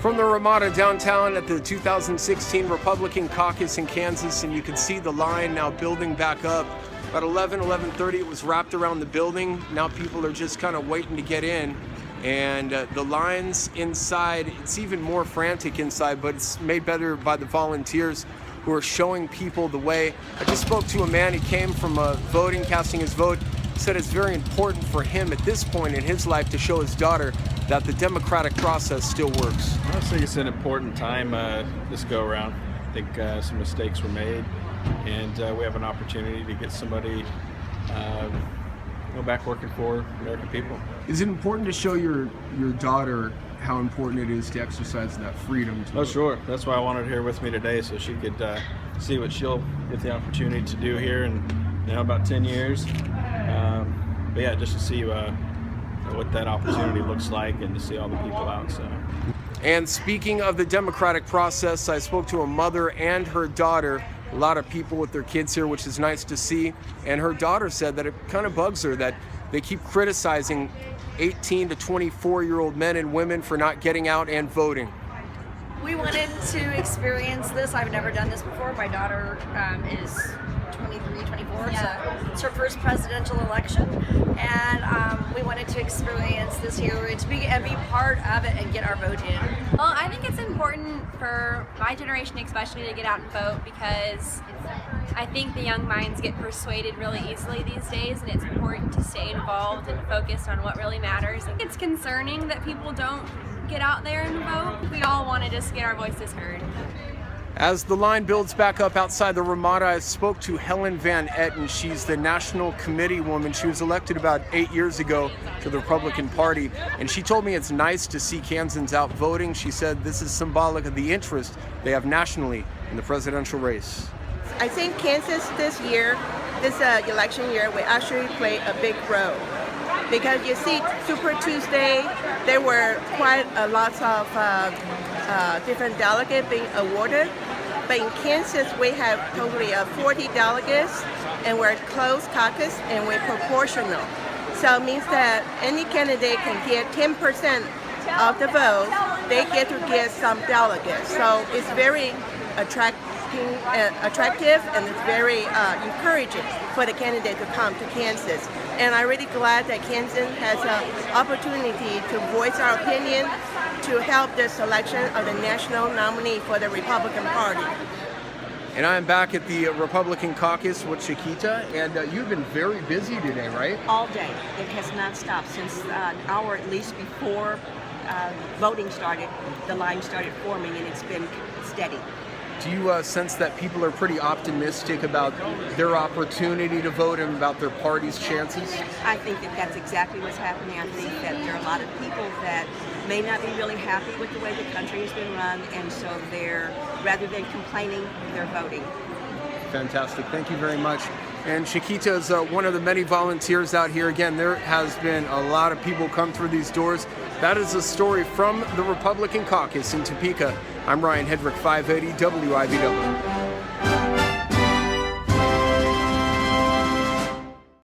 From the Ramada downtown at the 2016 Republican Caucus in Kansas, and you can see the line now building back up. About 11:30, it was wrapped around the building. Now people are just kind of waiting to get in. And the lines inside, it's even more frantic inside, but it's made better by the volunteers who are showing people the way. I just spoke to a man, he came from voting, casting his vote. He said it's very important for him at this point in his life to show his daughter that the democratic process still works. I think it's an important time this go around. I think some mistakes were made, and we have an opportunity to get somebody back working for American people. Is it important to show your daughter how important it is to exercise that freedom to vote? Sure. That's why I wanted her here with me today, so she could see what she'll get the opportunity to do here in about 10 years. But yeah, just to see what that opportunity looks like and to see all the people out. So. And speaking of the democratic process, I spoke to a mother and her daughter. A lot of people with their kids here, which is nice to see. And her daughter said that it kind of bugs her that they keep criticizing 18 to 24-year-old men and women for not getting out and voting. We wanted to experience this. I've never done this before. My daughter is 23, 24, so it's her first presidential election, and we wanted to experience this here and be part of it and get our vote in. Well, I think it's important for my generation especially to get out and vote, because I think the young minds get persuaded really easily these days, and it's important to stay involved and focused on what really matters. I think it's concerning that people don't get out there and vote. We all want to just get our voices heard. As the line builds back up outside the Ramada, I spoke to Helen Van Etten. She's the National Committee woman. She was elected about 8 years ago to the Republican Party, and she told me it's nice to see Kansans out voting. She said this is symbolic of the interest they have nationally in the presidential race. I think Kansas this year, this election year, will actually play a big role. Because you see, Super Tuesday, there were quite a lot of different delegates being awarded. But in Kansas, we have totally 40 delegates, and we're closed caucus, and we're proportional. So it means that any candidate can get 10% of the vote. They get to get some delegates. So it's very attractive, and it's very encouraging for the candidate to come to Kansas. And I'm really glad that Kansas has an opportunity to voice our opinion to help the selection of the national nominee for the Republican Party. And I am back at the Republican Caucus with Chiquita, and you've been very busy today, right? All day. It has not stopped since an hour at least before voting started. The line started forming, and it's been steady. Do you sense that people are pretty optimistic about their opportunity to vote and about their party's chances? I think that that's exactly what's happening. I think that there are a lot of people that may not be really happy with the way the country has been run, and so rather than complaining, they're voting. Fantastic. Thank you very much. And Chiquita is one of the many volunteers out here. Again, there has been a lot of people come through these doors. That is a story from the Republican Caucus in Topeka. I'm Ryan Hedrick, 580 WIVW.